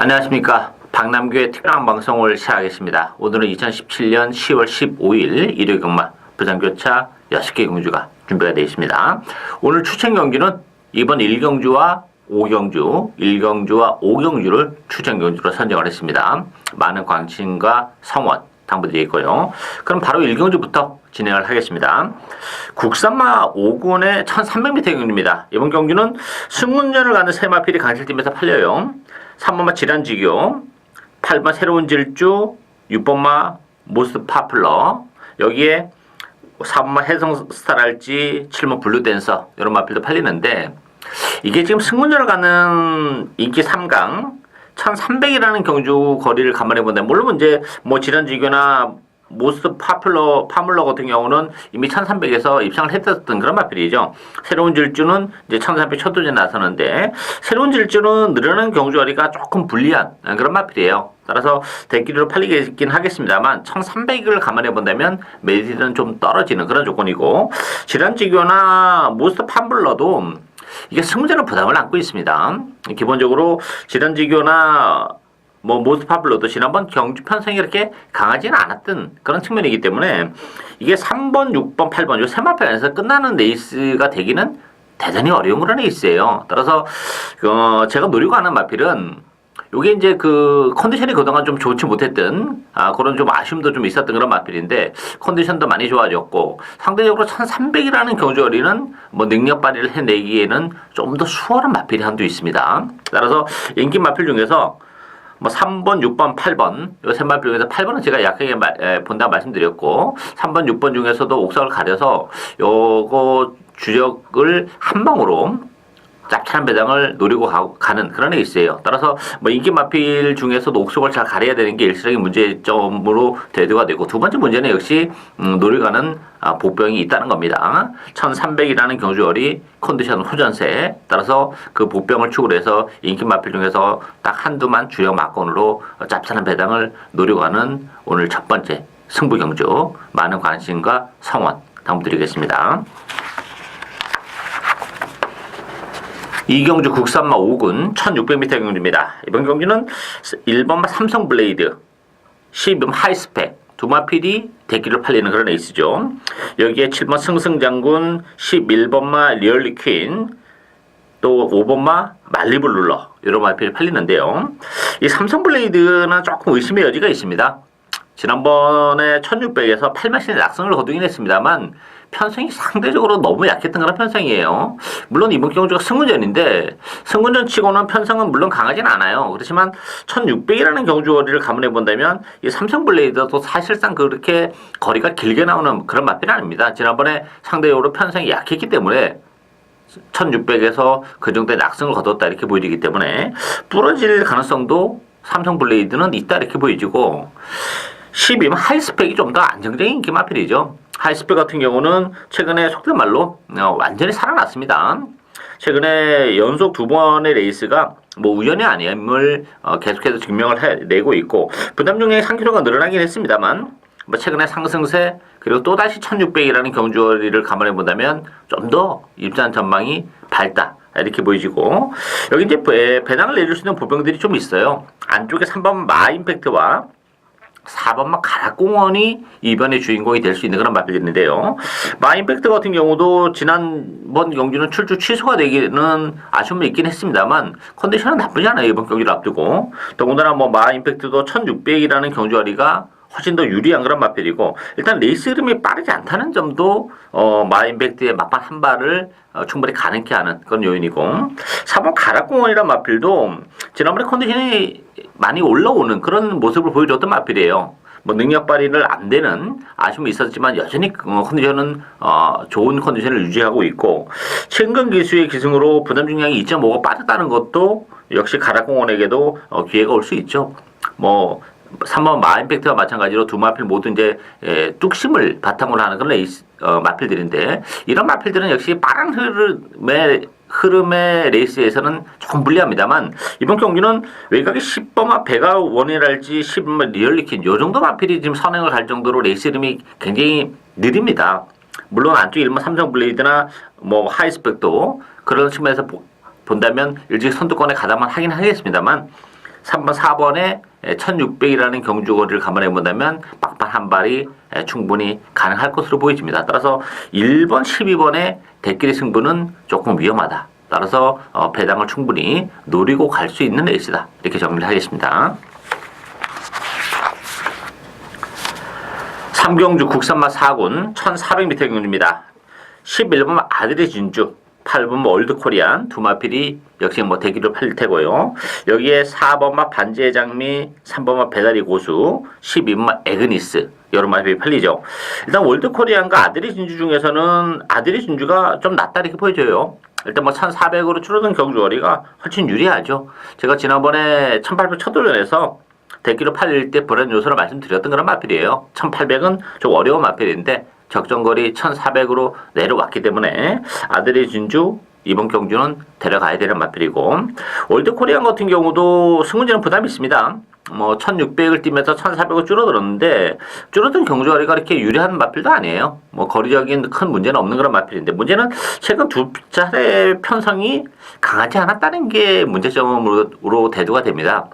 안녕하십니까. 박남규의 특강 방송을 시작하겠습니다. 오늘은 2017년 10월 15일 일요일 경마 부산교차 6개 경주가 준비가 되어 있습니다. 오늘 추천 경기는 이번 1경주와 5경주, 1경주와 5경주를 추천 경주로 선정을 했습니다. 많은 관심과 성원 당부드리고 있고요. 그럼 바로 1경주부터 진행을 하겠습니다. 국산마 5군의 1300m 경주입니다. 이번 경주는 승문전을 가는 세마필이 강실팀에서 팔려요. 3번마 질환지교, 8번 새로운 질주, 6번마 모스트 파플러, 여기에 4번마 해성스타랄지, 7번 블루댄서 이런 마필도 팔리는데 이게 지금 승문전을 가는 인기 3강 1300이라는 경주 거리를 감안해 본다면 물론 이제 뭐 질환지교나 모스트 파물러 같은 경우는 이미 1300에서 입상을 했었던 그런 마필이죠. 새로운 질주는 이제 1300 첫 도전에 나서는데 새로운 질주는 늘어나는 경주거리가 조금 불리한 그런 마필이에요. 따라서 대기로 팔리긴 하겠습니다만 1300을 감안해 본다면 메리트는 좀 떨어지는 그런 조건이고 질환지교나 모스트 파물러도 이게 승무자는 부담을 안고 있습니다. 기본적으로 질환지교나 모스트 파블로도 지난번 경주 편성이 이렇게 강하지는 않았던 그런 측면이기 때문에 이게 3번, 6번, 8번 요 세 마필에서 끝나는 레이스가 되기는 대단히 어려운 그런 레이스예요. 따라서 제가 노리고 하는 마필은 요게 이제 그 컨디션이 그동안 좀 좋지 못했던 그런 좀 아쉬움도 좀 있었던 그런 마필인데 컨디션도 많이 좋아졌고 상대적으로 1300이라는 경주거리는 뭐 능력 발휘를 해내기에는 좀 더 수월한 마필이 한두 있습니다. 따라서 인기 마필 중에서 뭐 3번, 6번, 8번 요 세 마필 중에서 8번은 제가 약하게 본다고 말씀드렸고 3번, 6번 중에서도 옥석을 가려서 요거 주력을 한 방으로 짭짤한 배당을 노리고 가는 그런 레이스예요. 따라서 뭐 인기 마필 중에서도 옥석을 잘 가려야 되는 게 일시적인 문제점으로 대두가 되고 두 번째 문제는 역시 노려가는 보병이 있다는 겁니다. 1300이라는 경주거리 컨디션 호전세 따라서 그 보병을 축으로 해서 인기 마필 중에서 딱 한두만 주력 막건으로 짭짤한 배당을 노리고 가는 오늘 첫 번째 승부 경주 많은 관심과 성원 당부드리겠습니다. 이경주 국산마 5군 1600m 경주입니다. 이번 경주는 1번마 삼성블레이드, 12번 하이스펙 두 마필이 대기를 팔리는 그런 레이스죠. 여기에 7번 승승장군, 11번마 리얼리퀸, 또 5번마 말리블룰러 이런 마필이 팔리는데요. 이 삼성블레이드는 조금 의심의 여지가 있습니다. 지난번에 1600에서 8마신의 낙승을 거두긴 했습니다만 편성이 상대적으로 너무 약했던 그런 편성이에요. 물론 이번 경주가 승문전인데 승문전 치고는 편성은 물론 강하진 않아요. 그렇지만 1600이라는 경주거리를 감안해 본다면 이 삼성블레이드도 사실상 그렇게 거리가 길게 나오는 그런 마필이 아닙니다. 지난번에 상대적으로 편성이 약했기 때문에 1600에서 그 정도의 낙승을 거뒀다 이렇게 보여지기 때문에 부러질 가능성도 삼성블레이드는 있다 이렇게 보여지고 12번 하이스펙이 좀 더 안정적인 인기 마필이죠. 하이스펙 같은 경우는 최근에 속된 말로 완전히 살아났습니다. 최근에 연속 두 번의 레이스가 뭐 우연이 아님을 계속해서 증명을 해내고 있고 부담 중에 상기로가 늘어나긴 했습니다만 뭐 최근에 상승세 그리고 또다시 1600이라는 경주거리를 감안해 본다면 좀 더 입장 전망이 밝다 이렇게 보여지고 여기 이제 배당을 내줄 수 있는 보병들이 좀 있어요. 안쪽에 3번 마임팩트와 4번마 가락공원이 이번의 주인공이 될 수 있는 그런 마필인데요. 마임팩트 같은 경우도 지난번 경주는 출주 취소가 되기는 아쉬움이 있긴 했습니다만 컨디션은 나쁘지 않아요. 이번 경기를 앞두고 더군다나 뭐 마임팩트도 1600이라는 경주거리가 훨씬 더 유리한 그런 마필이고 일단 레이스 흐름이 빠르지 않다는 점도 마임팩트의 막판 한 발을 충분히 가능케 하는 그런 요인이고 4번 가락공원이란 마필도 지난번에 컨디션이 많이 올라오는 그런 모습을 보여줬던 마필이에요. 뭐 능력 발휘를 안 되는 아쉬움이 있었지만 여전히 컨디션은 좋은 컨디션을 유지하고 있고 최근 기수의 기승으로 부담 중량이 2.5가 빠졌다는 것도 역시 가락공원에게도 기회가 올 수 있죠. 뭐 3번 마임팩트와 마찬가지로 두 마필 모두 이제 뚝심을 바탕으로 하는 그런 레이스 마필들인데 이런 마필들은 역시 빠른 흐름의 레이스에서는 조금 불리합니다만 이번 경기는 외곽의 10번마 배가 원이랄지 10번마 리얼리퀸 요 정도 마필이 지금 선행을 할 정도로 레이스 흐름이 굉장히 느립니다. 물론 안쪽 1번 삼성블레이드나 뭐 하이스펙도 그런 측면에서 본다면 일찍 선두권에 가담을 하긴 하겠습니다만 3번, 4번에 1600이라는 경주거리를 감안해 본다면 막판 한 발이 충분히 가능할 것으로 보여집니다. 따라서 1번, 12번의 대끼리 승부는 조금 위험하다. 따라서 배당을 충분히 노리고 갈 수 있는 레이스다. 이렇게 정리를 하겠습니다. 3경주 국산마 4군 1400m 경주입니다. 11번 아들의 진주, 8번 월드코리안 두 마필이 역시 대기로 팔릴 테고요. 여기에 4번마 반지의 장미, 3번마 배다리 고수, 12번마 에그니스 여러 마필이 팔리죠. 일단 월드코리안과 아들의 진주 중에서는 아들의 진주가 좀 낫다 이렇게 보여져요. 일단 1400으로 줄어든 경주거리가 훨씬 유리하죠. 제가 지난번에 1800 첫돌전에서 대기로 팔릴 때 불안 요소를 말씀드렸던 그런 마필이에요. 1800은 좀 어려운 마필인데 적정거리 1400으로 내려왔기 때문에 아들의 진주 이번 경주는 데려가야 되는 마필이고, 월드코리안 같은 경우도 승문제는 부담이 있습니다. 1600을 뛰면서 1400을 줄어들었는데 줄어든 경주거리가 이렇게 유리한 마필도 아니에요. 거리적인 큰 문제는 없는 그런 마필인데, 문제는 최근 두 차례 편성이 강하지 않았다는 게 문제점으로 대두가 됩니다.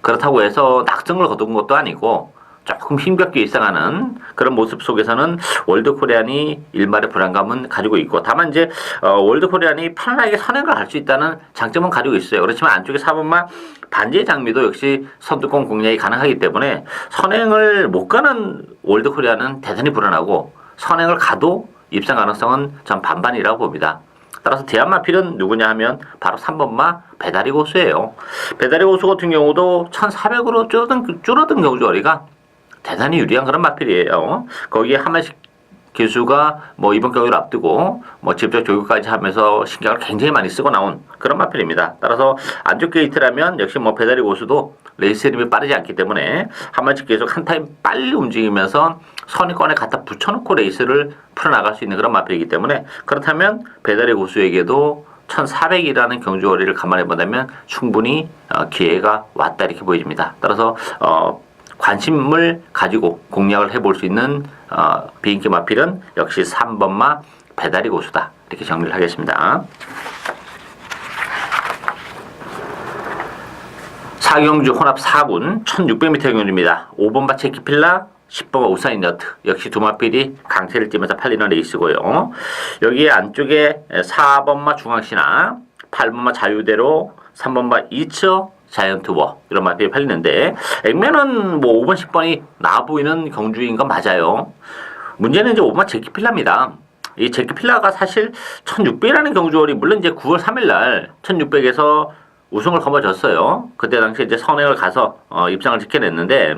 그렇다고 해서 낙승을 거둔 것도 아니고 조금 힘겹게 일상하는 그런 모습 속에서는 월드코리안이 일말의 불안감은 가지고 있고, 다만 이제 월드코리안이 편안하게 선행을 할 수 있다는 장점은 가지고 있어요. 그렇지만 안쪽에 4번마 반지의 장미도 역시 선두권 공략이 가능하기 때문에 선행을 못 가는 월드코리안은 대단히 불안하고, 선행을 가도 입상 가능성은 전 반반이라고 봅니다. 따라서 대안마필은 누구냐 하면 바로 3번마 배다리 고수예요. 배다리 고수 같은 경우도 1400으로 줄어든 경주거리가 대단히 유리한 그런 마필이에요. 거기에 하만식 기수가 이번 경기를 앞두고 직접 조교까지 하면서 신경을 굉장히 많이 쓰고 나온 그런 마필입니다. 따라서 안쪽 게이트라면 역시 배다리 고수도 레이스 흐름이 빠르지 않기 때문에 하만식 계속 한 타임 빨리 움직이면서 선입권에 갖다 붙여놓고 레이스를 풀어나갈 수 있는 그런 마필이기 때문에, 그렇다면 배다리 고수에게도 1400이라는 경주거리를 감안해 본다면 충분히 기회가 왔다 이렇게 보여집니다. 따라서 관심을 가지고 공략을 해볼 수 있는 비인기 마필은 역시 3번마 배다리 고수다 이렇게 정리를 하겠습니다. 4경주 혼합 4군 1600m 경주입니다. 5번마 체키필라, 10번마 우사인 너트 역시 두 마필이 강세를 띠면서 팔리는 레이스고요. 여기에 안쪽에 4번마 중앙신화, 8번마 자유대로, 3번마 이처 자이언트워 이런 마필이 팔리는데, 액면은 5번, 10번이 나아 보이는 경주인 건 맞아요. 문제는 이제 5번 제키필라입니다. 이 제키필라가 사실 1600이라는 경주월이 물론 이제 9월 3일 날 1600에서 우승을 거머쥐었어요. 그때 당시 이제 선행을 가서 입상을 지켜냈는데,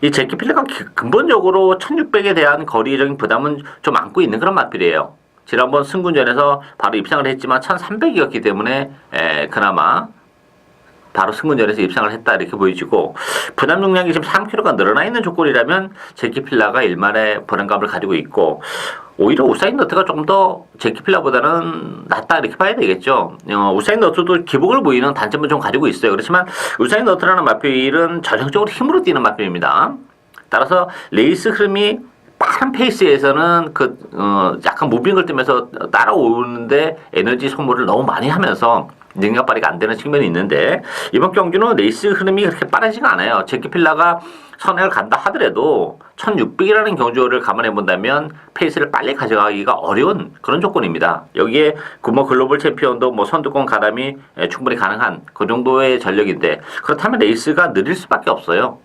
이 제키필라가 근본적으로 1600에 대한 거리적인 부담은 좀 안고 있는 그런 마필이에요. 지난번 승군전에서 바로 입상을 했지만 1300이었기 때문에 그나마 바로 승군전에서 입상을 했다 이렇게 보여지고, 부담 용량이 지금 3kg가 늘어나 있는 조건이라면 제키필라가 일말의 불안감을 가지고 있고, 오히려 우사인 너트가 조금 더 제키필라보다는 낫다 이렇게 봐야 되겠죠. 우사인 너트도 기복을 보이는 단점은 좀 가지고 있어요. 그렇지만 우사인 너트라는 마필은 전형적으로 힘으로 뛰는 마필입니다. 따라서 레이스 흐름이 빠른 페이스에서는 약간 무빙을 뜨면서 따라오는데 에너지 소모를 너무 많이 하면서 능력 발휘가 안 되는 측면이 있는데, 이번 경기는 레이스 흐름이 그렇게 빠르지가 않아요. 제키필라가 선행을 간다 하더라도 1600이라는 경주를 감안해 본다면 페이스를 빨리 가져가기가 어려운 그런 조건입니다. 여기에 글로벌 챔피언도 선두권 가담이 충분히 가능한 그 정도의 전력인데, 그렇다면 레이스가 느릴 수밖에 없어요.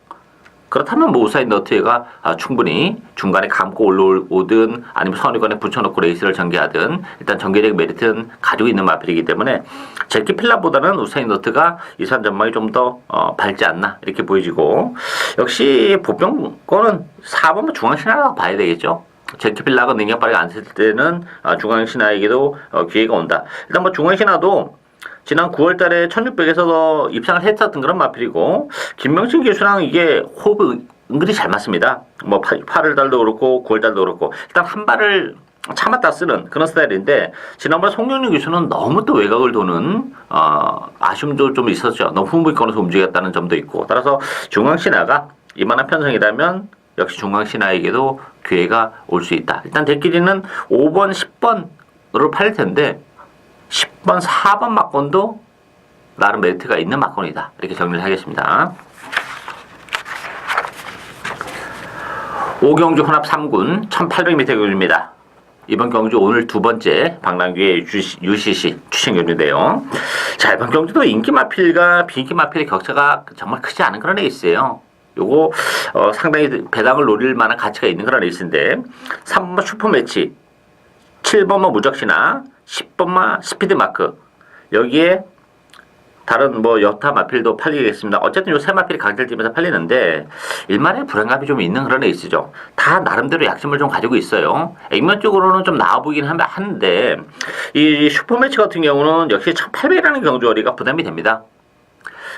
그렇다면 우사인 너트가 충분히 중간에 감고 올라오든 아니면 선의권에 붙여놓고 레이스를 전개하든 일단 전개적 메리트는 가지고 있는 마필이기 때문에 제키필라보다는 우사인 너트가 이산 전망이 좀 더 밝지 않나 이렇게 보여지고, 역시 보병권은 4번 중앙신화라고 봐야 되겠죠. 제키필라가 능력 발휘가 안 됐을 때는 중앙신화에게도 기회가 온다. 일단 중앙신화도 지난 9월 달에 1600에서 입상을 했었던 그런 마필이고, 김명신 기수랑 이게 호흡이 은근히 잘 맞습니다. 8월 달도 그렇고 9월 달도 그렇고 일단 한 발을 참았다 쓰는 그런 스타일인데, 지난번 송영윤 기수는 너무 또 외곽을 도는 아쉬움도 좀 있었죠. 너무 후보권에서 움직였다는 점도 있고, 따라서 중앙신화가 이만한 편성이라면 역시 중앙신화에게도 기회가 올 수 있다. 일단 대끼리는 5번, 10번으로 팔릴 텐데 10번, 4번 막권도 나름 메리트가 있는 막권이다. 이렇게 정리를 하겠습니다. 오경주 혼합 3군 1800m 경주입니다. 이번 경주 오늘 두 번째 박남규의 UCC 추천 경주인데요. 자, 이번 경주도 인기 마필과 비인기 마필의 격차가 정말 크지 않은 그런 레이스예요. 요거 상당히 배당을 노릴 만한 가치가 있는 그런 레이스인데 3번마 슈퍼매치, 7번마 무적신화, 10번마 스피드마크, 여기에 다른 뭐 여타 마필도 팔리겠습니다. 어쨌든 요 세 마필이 강철팀에서 팔리는데 일말의 불안감이 좀 있는 그런 레이스죠. 다 나름대로 약점을 좀 가지고 있어요. 액면적으로는 좀 나아 보이긴 하는데 이 슈퍼매치 같은 경우는 역시 1800이라는 경주거리가 부담이 됩니다.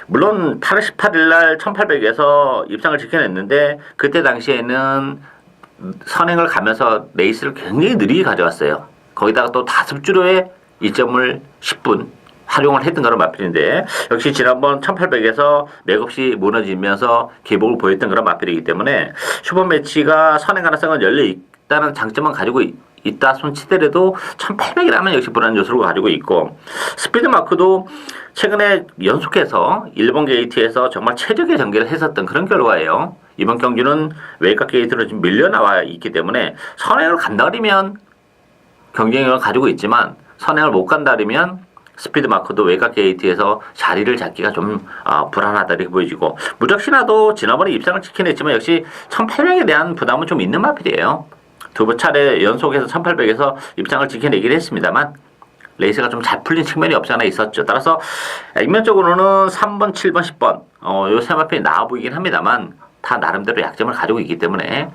물론 8월 18일 날 1800에서 입상을 지켜냈는데 그때 당시에는 선행을 가면서 레이스를 굉장히 느리게 가져왔어요. 거기다가 또 5주로의 2점을 10분 활용을 했던 그런 마필인데 역시 지난번 1800에서 맥없이 무너지면서 기복을 보였던 그런 마필이기 때문에 슈퍼매치가 선행 가능성은 열려 있다는 장점만 가지고 있다 손치더라도 1800이라면 역시 불안 요소를 가지고 있고 스피드마크도 최근에 연속해서 일본 게이트에서 정말 최적의 전개를 했었던 그런 결과예요. 이번 경주는 외곽 게이트로 지금 밀려나와 있기 때문에 선행을 간다면 경쟁력을 가지고 있지만 선행을 못 간다면 스피드마크도 외곽 게이트에서 자리를 잡기가 좀 불안하다 이렇게 보여지고 무적신화도 지난번에 입상을 지켜냈지만 역시 1800에 대한 부담은 좀 있는 마필이에요. 두 차례 연속해서 1800에서 입상을 지켜내긴 했습니다만 레이스가 좀 잘 풀린 측면이 없지 않아 있었죠. 따라서 액면적으로는 3번, 7번, 10번 요 세 마필이 나아 보이긴 합니다만 다 나름대로 약점을 가지고 있기 때문에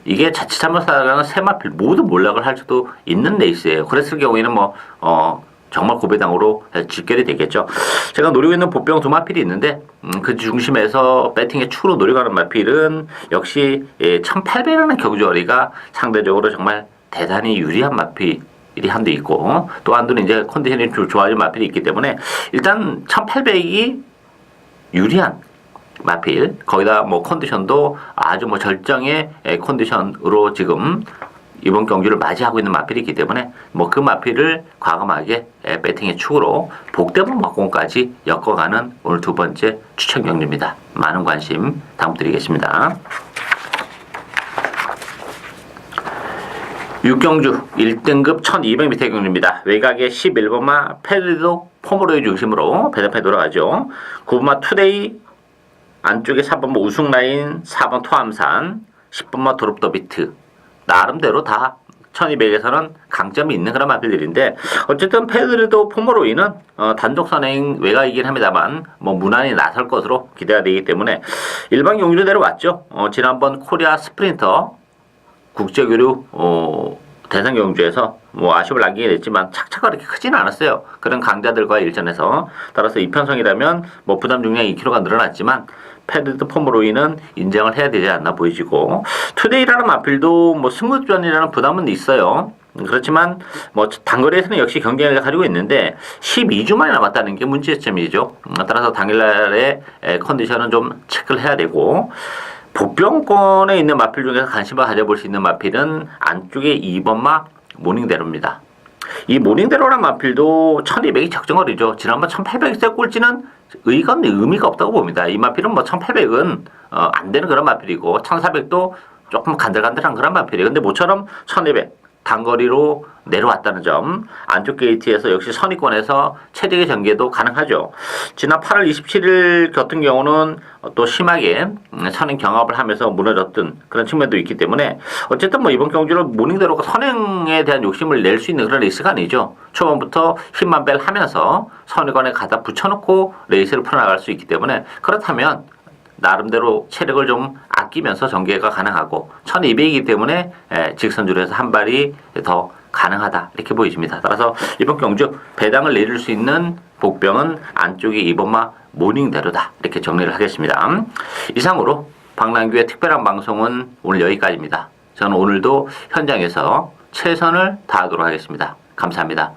이게 자칫 잘못하다가는 세 마필 모두 몰락을 할 수도 있는 레이스예요. 그랬을 경우에는 정말 고배당으로 직결이 되겠죠. 제가 노리고 있는 보병 두 마필이 있는데 그 중심에서 배팅의 축으로 노려가는 마필은 역시 1800이라는 경주거리가 상대적으로 정말 대단히 유리한 마필이 한도 있고 또 한도는 이제 컨디션이 좋아진 마필이 있기 때문에 일단 1800이 유리한 마필 거기다 뭐 컨디션도 아주 뭐 절정의 컨디션으로 지금 이번 경주를 맞이하고 있는 마필이 있기 때문에 그 마필을 과감하게 배팅의 축으로 복대문 막공까지 엮어가는 오늘 두 번째 추천 경주입니다. 많은 관심 당부드리겠습니다. 6경주 1등급 1200m 경주입니다. 외곽에 11번마 페르도 포모로의 중심으로 배당패 돌아가죠. 9번마 투데이 안쪽에 4번마 우승라인 4번 토암산 10번마 도롭더비트 나름대로 다 1200에서는 강점이 있는 그런 마필들인데 어쨌든 페드리도 포모로이는 단독 선행 외곽이긴 합니다만 무난히 나설 것으로 기대가 되기 때문에 일반 경주로 내려왔죠. 지난번 코리아 스프린터 국제교류 대상 경주에서 아쉬움을 남기게 됐지만 착차가 그렇게 크지는 않았어요. 그런 강자들과 일전에서 따라서 이편성이라면 부담 중량이 2kg가 늘어났지만 패드드 포모로이는 인정을 해야 되지 않나 보이지고 투데이라는 마필도 승급전이라는 부담은 있어요. 그렇지만 단거리에서는 역시 경쟁력을 가지고 있는데 12주 만에 남았다는 게 문제점이죠. 따라서 당일날의 컨디션은 좀 체크를 해야 되고 복병권에 있는 마필 중에서 관심을 가져볼 수 있는 마필은 안쪽에 2번마 모닝대로입니다. 이 모닝대로란 마필도 1200이 적정거리죠. 지난번 1800의 꼴찌는 의미가 없다고 봅니다. 이 마필은 1800은 안 되는 그런 마필이고 1400도 조금 간들간들한 그런 마필이에요. 근데 모처럼 1200 단거리로 내려왔다는 점 안쪽 게이트에서 역시 선의권에서 체력의 전개도 가능하죠. 지난 8월 27일 같은 경우는 또 심하게 선행 경합을 하면서 무너졌던 그런 측면도 있기 때문에 어쨌든 이번 경주를 모닝대로가 선행에 대한 욕심을 낼 수 있는 그런 레이스가 아니죠. 초반부터 힘만 뺄 하면서 선의권에 갖다 붙여놓고 레이스를 풀어나갈 수 있기 때문에 그렇다면 나름대로 체력을 좀 아끼면서 전개가 가능하고 1200이기 때문에 직선주로해서 한 발이 더 가능하다 이렇게 보여집니다. 따라서 이번 경주 배당을 내릴 수 있는 복병은 안쪽에 2번마 모닝대로다 이렇게 정리를 하겠습니다. 이상으로 박남규의 특별한 방송은 오늘 여기까지입니다. 저는 오늘도 현장에서 최선을 다하도록 하겠습니다. 감사합니다.